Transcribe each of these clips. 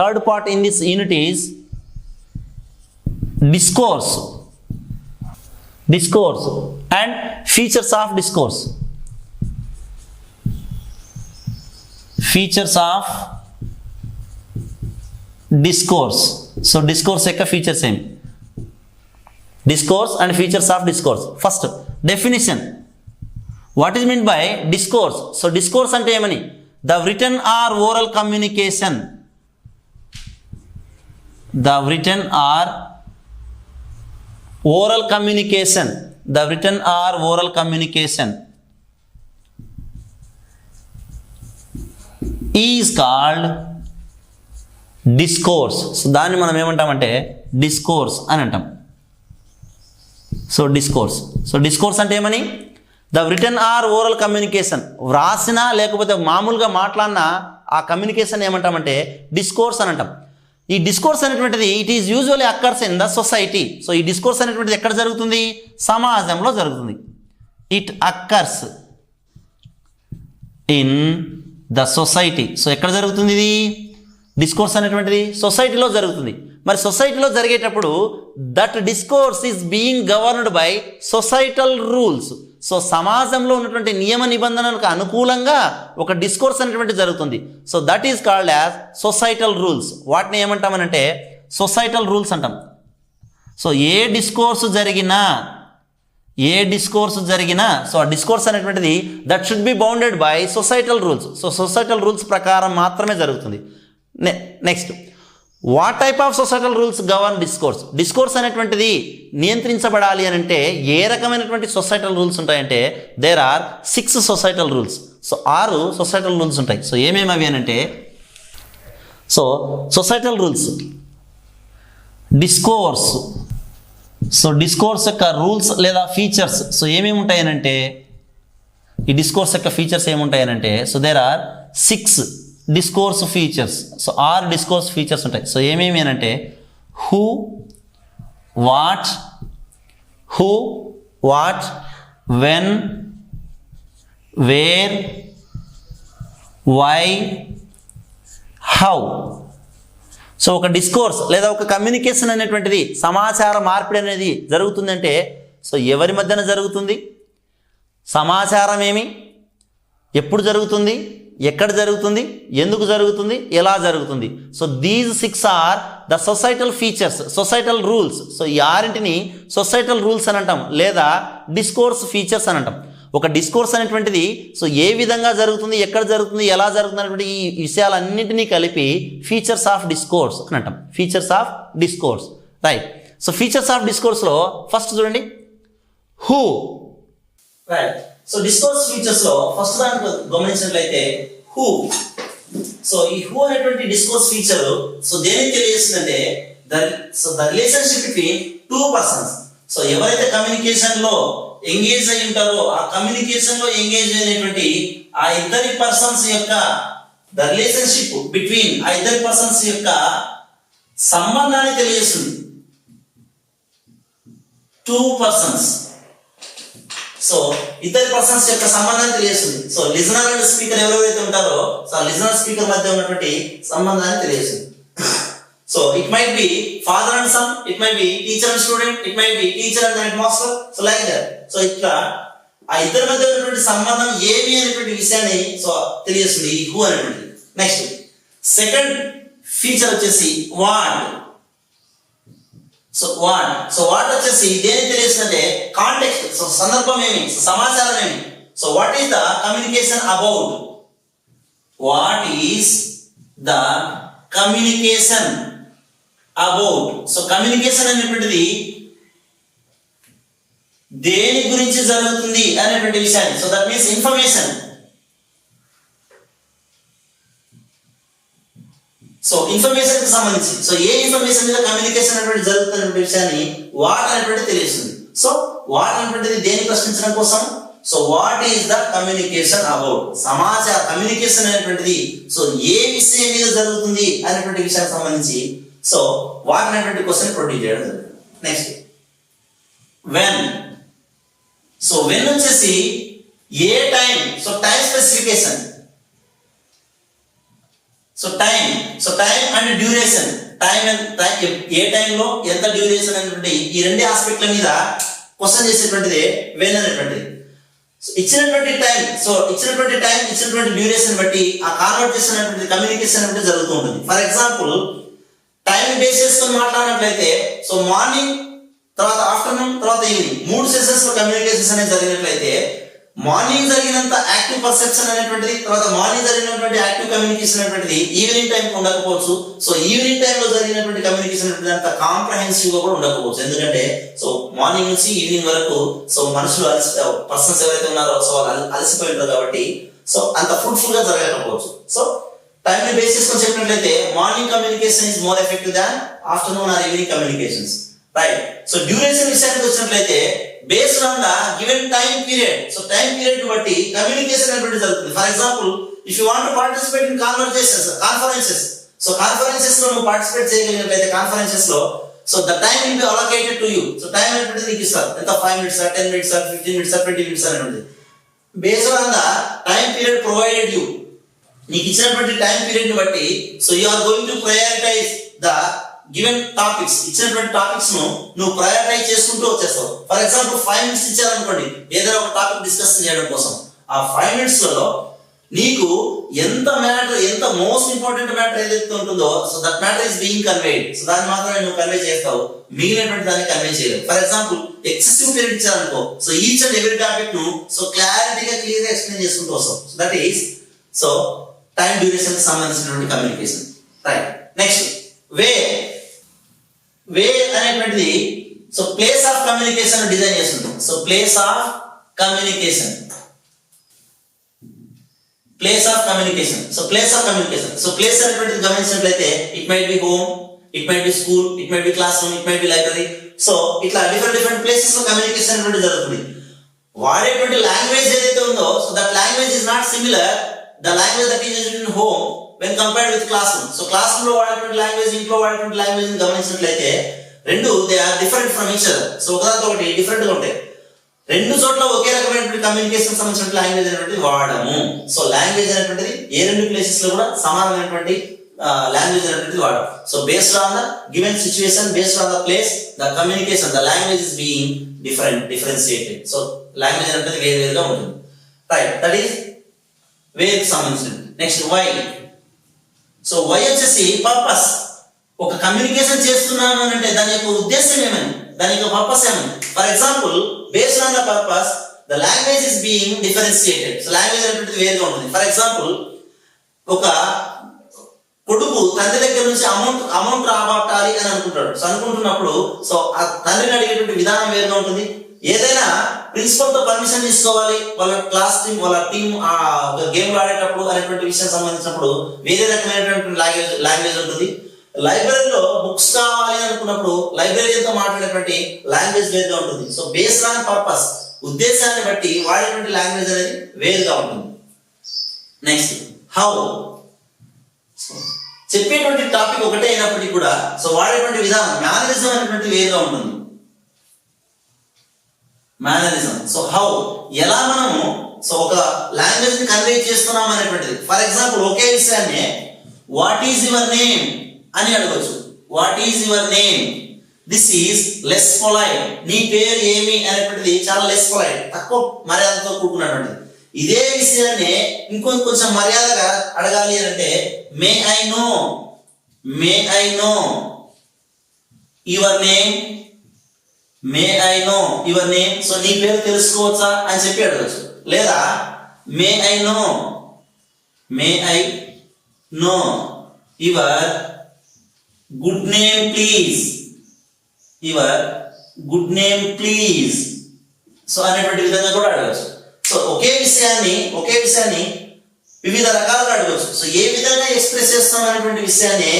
third part in this unit is discourse and features of discourse. Features of discourse. So discourse యొక్క features ఏమి? Discourse and features of discourse. First, definition. What is meant by discourse? So discourse అంటే ఏమని? The written or oral communication. The written or oral communication. The written or oral communication is called discourse. So దాన్ని మనం ఏమంటామంటే discourse అని అంటాం. So discourse అంటే ఏమని? The written or oral communication, వ్రాసిన లేకపోతే మామూలుగా మాట్లాడిన ఆ కమ్యూనికేషన్ ఏమంటామంటే డిస్కోర్స్ అని అంటాం. ఈ డిస్కోర్స్ అనేటువంటిది it is usually occurs in the society. So ఈ డిస్కోర్స్ అనేటువంటిది ఎక్కడ జరుగుతుంది? సమాజంలో జరుగుతుంది. It occurs in the society. So ఎక్కడ జరుగుతుంది ఇది? డిస్కోర్స్ అనేటువంటిది సొసైటీలో జరుగుతుంది. మరి సొసైటీలో జరిగేటప్పుడు that discourse is being governed by societal rules. So సమాజంలో ఉన్నటువంటి నియమ నిబంధనలకు అనుకూలంగా ఒక డిస్కోర్స్ అనేటువంటి జరుగుతుంది. So that is called as societal rules. వాటిని ఏమంటామనంటే సొసైటల్ రూల్స్ అంటాం. సో ఏ డిస్కోర్స్ జరిగినా సో ఆ డిస్కోర్స్ అనేటువంటిది that should be bounded by societal rules. So societal rules ప్రకారం మాత్రమే జరుగుతుంది. Next, what type of societal rules govern discourse? Discourse అనేటువంటిది నియంత్రించబడాలి అని అంటే ఏ రకమైనటువంటి సొసైటల్ రూల్స్ ఉంటాయంటే there are 6 societal rules. So 6 societal rules ఉంటాయి. సో ఏమేమి అవి అని అంటే, so societal rules, discourse. So discourse యొక్క రూల్స్ లేదా ఫీచర్స్ సో ఏమేమి ఉంటాయనంటే, ఈ డిస్కోర్స్ యొక్క ఫీచర్స్ ఏముంటాయనంటే, so there are 6 discourse features. So 6 discourse features ఉంటాయి. సో ఏమేమి అంటే who, what, when, where, why, how. So ఒక డిస్కోర్స్ లేదా ఒక కమ్యూనికేషన్ అనేటువంటిది, సమాచార మార్పిడి అనేది జరుగుతుందంటే సో ఎవరి మధ్యన జరుగుతుంది? సమాచారం ఏమి, ఎప్పుడు జరుగుతుంది, ఎక్కడ జరుగుతుంది, ఎందుకు జరుగుతుంది, ఎలా జరుగుతుంది. So these 6 are the societal features, societal rules. So ఈ 6ని సొసైటల్ రూల్స్ అని అంటాం లేదా డిస్కోర్స్ ఫీచర్స్ అని అంటాం. ఒక డిస్కోర్స్ అనేటువంటిది సో ఏ విధంగా జరుగుతుంది, ఎక్కడ జరుగుతుంది, ఎలా జరుగుతుంది అనేటువంటి ఈ విషయాలన్నింటినీ కలిపి ఫీచర్స్ ఆఫ్ డిస్కోర్స్ అని అంటాం. Features of discourse, right. So features of డిస్కోర్స్లో ఫస్ట్ చూడండి, who, right. So discourse features లో ఫస్ట్ దాంట్లో గమనించినట్లయితే హూ. సో ఈ హూ అనేటువంటి డిస్కోర్స్ ఫీచర్ సో దేనికి తెలియజేస్తుందంటే the relationship between 2 persons. So ఎవరైతే కమ్యూనికేషన్ లో ఎంగేజ్ అయి ఉంటారో ఆ కమ్యూనికేషన్ లో ఎంగేజ్ అయినటువంటి ఆ ఇద్దరి పర్సన్స్ యొక్క ద రిలేషన్షిప్ బిట్వీన్ ఆ ఇద్దరి పర్సన్స్ యొక్క సంబంధాన్ని తెలియజేస్తుంది. 2 పర్సన్స్. సో ఇద్దరు పర్సన్స్ యొక్క సంబంధాన్ని తెలియజేస్తుంది. సో లిజనర్ అండ్ స్పీకర్ ఎవరైతే ఉంటారో సో లిజనర్ స్పీకర్ మధ్య ఉన్నటువంటి సంబంధాన్ని తెలియజేస్తుంది. So it might be father and son, it might be teacher and student, it might be teacher and head master. So like that. So ఇట్లా ఆ ఇద్దరి మధ్య ఉన్నటువంటి సంబంధం ఏమి అనేటువంటి విషయాన్ని సో తెలియజేస్తుంది ఈ హూ అనేటువంటి. నెక్స్ట్ సెకండ్ ఫీచర్ వచ్చేసి వాట్. సో వాట్ వచ్చేసి దేని తెలియజేస్తుందంటే కాంటెక్స్ట్. సో సందర్భం ఏమి, సమాచారం ఏమి. So what is the communication about, what is the communication about. So communication అనేటువంటిది దేని గురించి జరుగుతుంది అనేటువంటి విషయాన్ని. So that means information. So information కి సంబంధించి సో ఏ ఇన్ఫర్మేషన్ మీద కమ్యూనికేషన్ అనేటువంటి జరుగుతున్న విషయాన్ని వాట్ అనేటువంటి తెలియజేస్తుంది. సో వాట్ అనేటువంటిది దేని ప్రశ్నించడం కోసం. So what is the communication about, సమాచార కమ్యూనికేషన్ అనేటువంటిది సో ఏ విషయం మీద జరుగుతుంది అనేటువంటి విషయానికి సంబంధించి సో వాట్ అనేటువంటి క్వశ్చన్ ప్రొడ్యూస్ చేయడం జరుగుతుంది. Next when. సో వెన్ వచ్చేసి ఏ time. So time specification. So time and duration, ఏ టైంలో ఎంత డ్యూరేషన్ అనేటువంటి ఈ రెండు ఆస్పెక్ట్ల మీద క్వశ్చన్ చేసేటువంటిది వెన్ అనేటువంటిది. ఇచ్చినటువంటి డ్యూరేషన్ బట్టి ఆ కాన్వర్జేషన్ అనేటువంటి కమ్యూనికేషన్ అనేది జరుగుతూ ఉంటుంది. ఫర్ ఎగ్జాంపుల్ టైం బేస్ చేసుకొని మాట్లాడినట్లయితే సో మార్నింగ్ తర్వాత ఆఫ్టర్నూన్ తర్వాత ఈవినింగ్ 3 సెషన్స్ లో కమ్యూనికేషన్స్ అనేది జరిగినట్లయితే మార్నింగ్ జరిగినంత యాక్టివ్ పర్సెప్షన్ అనేటువంటిది, తర్వాత మార్నింగ్ జరిగినటువంటి యాక్టివ్ కమ్యూనికేషన్ అనేటువంటిది ఈవినింగ్ టైం ఉండకపోవచ్చు. సో ఈవినింగ్ టైంలో జరిగినటువంటి కమ్యూనికేషన్ అనేటువంటి అంత కాంప్రహెన్సివ్ గా కూడా ఉండకపోవచ్చు. ఎందుకంటే సో మార్నింగ్ నుంచి ఈవినింగ్ వరకు సో మనుషులు పర్సన్స్ ఎవరైతే ఉన్నారో సో వాళ్ళు అలసిపోయి ఉంటారు కాబట్టి సో అంత ఫ్రూట్ఫుల్ గా జరగకపోవచ్చు. సో టైం ని బేస్ చేసుకొని చెప్పినట్లయితే morning communication is more effective than afternoon or evening communications, right. So duration విషయానికి వచ్చినట్లయితే based on the given time period, so time period బట్టి కమ్యూనికేషన్ అనేది జరుగుతుంది. For example if you want to participate in conferences, so conferences లో నువ్వు participate చేయగలిగినట్లయితే conferences లో so the time will be allocated to you. So time అనేది నీకు ఇస్తారు, ఎంత 5 minutes 10 minutes 15 minutes 20 minutes అనేది based on the time period provided you. నీకు ఇచ్చినటువంటి టైం పీరియడ్ ని బట్టి so you are going to prioritise the given topics, ఇచ్చినటువంటి టాపిక్స్ ను నువ్వు ప్రయారిటైజ్ చేసుకుంటూ వచ్చేస్తావు. ఫర్ ఎగ్జాంపుల్ 5 minutes ఇచ్చారనుకోండి ఏదైనా ఒక టాపిక్ డిస్కస్ చేయడం కోసం, ఆ 5 minutes లలో నీకు ఎంత మోస్ట్ ఇంపార్టెంట్ మ్యాటర్ ఏదైతే ఉంటుందో so that matter is being conveyed, so దాన్ని మాత్రమే నువ్వు కన్వే చేస్తావు, మిగిలినటువంటి దాన్ని కన్వే చేయలేవు. ఫర్ ఎగ్జాంపుల్ ఎక్సెసివ్ పీరియడ్ ఇచ్చారనుకో so each and every topic ను సో క్లియర్ గా ఎక్స్ప్లెయిన్ చేసుకుంటూ వస్తావు. So that is so time duration కి సంబంధించినటువంటి కమ్యూనికేషన్, రైట్. నెక్స్ట్ వే అనేటువంటిది so place of communication design చేస్తుంది. So place of communication so place అనేటువంటిది గమనించినట్లయితే it might be home, it might B school, it might be classroom, it might be library. So ఇట్లా different places లో communication అనేటువంటి జరుగుతుంది. వాడేటువంటి language ఏదైతే ఉందో so that language is not similar the language that is used in home when compared with classroom. So classroom లో వాడేటువంటి language, ఇంట్లో వాడేటువంటి లాంగ్వేజ్ ని గమనించినట్లయితే రెండు they are different from each other. So ఒకదానితో ఒకటి డిఫరెంట్ గా ఉంటాయి. రెండు చోట్ల ఒకే రకమైనటువంటి కమ్యూనికేషన్ సంబంధించిన లాంగ్వేజ్ అనేటువంటిది వాడము. సో లాంగ్వేజ్ అనేటువంటిది ఏ రెండు ప్లేసెస్ లో కూడా సమానమైనటువంటి లాంగ్వేజ్ అనేటువంటిది వాడము. So based on the given situation, based on the place, the communication, the language is being differentiated. So language అనేటువంటిది వేరుగా ఉంటుంది, రైట్. దట్ ఈస్ వేరుకి సంబంధించింది. Next why. సో వై వచ్చేసి పర్పస్. ఒక కమ్యూనికేషన్ చేస్తున్నాను అని అంటే దాని యొక్క ఉద్దేశం ఏమని, దాని యొక్క పర్పస్ ఏమని. For example based on the purpose the language is being differentiated. So language అనేటువంటిది వేరుగా ఉంటుంది. ఫర్ ఎగ్జాంపుల్ ఒక కొడుకు తండ్రి దగ్గర నుంచి అమౌంట్ రాబట్టాలి అని అనుకుంటాడు. సో అనుకుంటున్నప్పుడు సో ఆ తండ్రిని అడిగేటువంటి విధానం వేరుగా ఉంటుంది. ఏదైనా ప్రిన్సిపల్ తో పర్మిషన్ తీసుకోవాలి, వాళ్ళ క్లాస్ టీమ్ వాళ్ళ టీమ్ ఆ గేమ్ ఆడేటప్పుడు అనేటువంటి విషయం సంబంధించినప్పుడు వేరే రకమైనటువంటి లాంగ్వేజ్ ఉంటుంది. లైబ్రరీలో బుక్స్ కావాలి అనుకున్నప్పుడు లైబ్రరీతో మాట్లాడేటువంటి లాంగ్వేజ్ వేరుగా ఉంటుంది. సో బేస్డ్ ఆన్ పర్పస్, ఉద్దేశాన్ని బట్టి వాడేటువంటి లాంగ్వేజ్ అనేది వేరుగా ఉంటుంది. Next how. చెప్పేటువంటి టాపిక్ ఒకటే అయినప్పటికీ కూడా సో వాడేటువంటి విధానం మేనరిజం అనేటువంటి వేరుగా ఉంటుంది. మేనరిజం. సో హౌ, ఎలా మనము సో ఒక లాంగ్వేజ్ ని కన్వే చేస్తున్నాం అనేటువంటిది. ఫర్ ఎగ్జాంపుల్ ఒకే విషయాన్ని వాట్ ఈజ్ యువర్ నేమ్ అని అడగచ్చు. What is your name, this is less polite. నీ పేరు ఏమి అనేటువంటిది చాలా లెస్ పొలైట్, తక్కువ మర్యాదతో కూడుకున్నటువంటిది. ఇదే విషయాన్ని కొంచెం మర్యాదగా అడగాలి అంటే may I know your name, may I know your name. So నీ పేరు తెలుసుకోవచ్చా అని చెప్పి అడగచ్చు. లేదా may I know your good name please, your good name please. So అనేటువంటి విధంగా కూడా అడగచ్చు. సో ఒకే విషయాన్ని వివిధ రకాలుగా అడగచ్చు. సో ఏ విధంగా ఎక్స్ప్రెస్ చేస్తాం అనేటువంటి విషయాన్ని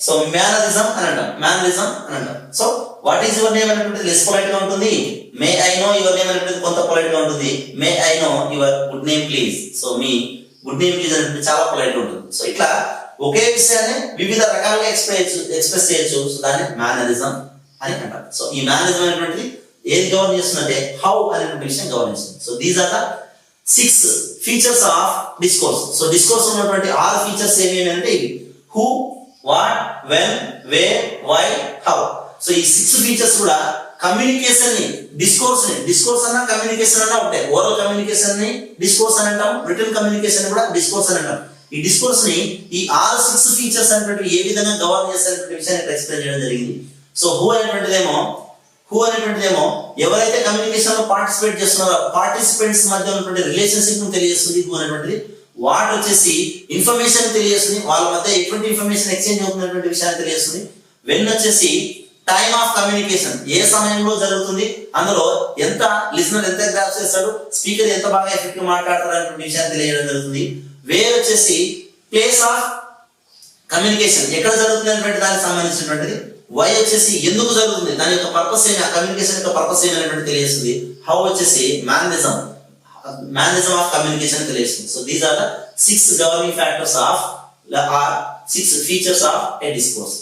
సో మేనరిజం అని అంటాం. So what is your name అనేటువంటి లెస్ పొలైట్ గా ఉంటుంది. May I know your name అనేటువంటి కొంత పొలైట్ గా ఉంటుంది. May I know your good name please. So me good name please అనేటువంటి చాలా పొలైట్ గా ఉంటుంది. సో ఇట్లా ఒకే విషయాన్ని వివిధ రకాలుగా ఎక్స్ప్రెస్ చేయొచ్చు. సో దాన్ని మేనరిజం అని అంటారు. సో ఈ మేనరిజం అనేటువంటిది ఏది గవర్న్ చేస్తుందంటే హౌ అనేటువంటి విషయం గవర్న్ చేస్తుంది. So these are the 6 features of discourse. So discourse ఉన్నటువంటి 6 ఫీచర్స్ ఏమేమి అంటే ఇవి. Who, what, when, where, why, how. So ఈ 6 ఫీచర్స్ కూడా కమ్యూనికేషన్ ని, డిస్కోర్స్ అన్నా కమ్యూనికేషన్ అన్నా ఉంటాయి. ఓరల్ కమ్యూనికేషన్ ని డిస్కోర్స్ అని అంటాం, రిటన్ కమ్యూనికేషన్ కూడా డిస్కోర్స్ అని అంటాం. ఈ డిస్కోర్స్ ని ఈ 6 ఫీచర్స్ అనేటువంటి ఏ విధంగా గవర్న్ చేస్తారనే విషయాన్ని ఎక్స్ప్లెయిన్ చేయడం జరిగింది. సో హూ అనేటువంటిదేమో ఎవరైతే కమ్యూనికేషన్ లో పార్టిసిపేట్ చేస్తున్నారో పార్టిసిపెంట్స్ మధ్య ఉన్నటువంటి రిలేషన్షిప్ ను తెలియజేస్తుంది హూ అనేటువంటిది. వాట్ వచ్చేసి ఇన్ఫర్మేషన్ తెలియజేస్తుంది, వాళ్ళ మధ్య ఎటువంటి ఇన్ఫర్మేషన్ ఎక్స్చేంజ్ అవుతున్నటువంటి విషయాన్ని తెలియజేస్తుంది. వెన్ వచ్చేసి టైమ్ ఆఫ్ కమ్యూనికేషన్, ఏ సమయంలో జరుగుతుంది, అందులో ఎంత లిసనర్ ఎంత గ్రాప్ చేస్తాడు, స్పీకర్ ఎంత బాగా ఎఫెక్టివ్ మాట్లాడతారు అనేటువంటి విషయాన్ని తెలియజేయడం జరుగుతుంది. వేర్ వచ్చేసి ప్లేస్ ఆఫ్ కమ్యూనికేషన్, ఎక్కడ జరుగుతుంది అనేటువంటి దానికి సంబంధించినటువంటిది. వై వచ్చేసి ఎందుకు జరుగుతుంది, దాని యొక్క పర్పస్ ఏమి, ఆ కమ్యూనికేషన్ యొక్క పర్పస్ ఏమి అనేటువంటి తెలియజేస్తుంది. హౌ వచ్చేసి మేనరిజం ఆఫ్ కమ్యూనికేషన్ తెలియజేస్తుంది. So these are the 6 governing factors of or 6 features of a discourse.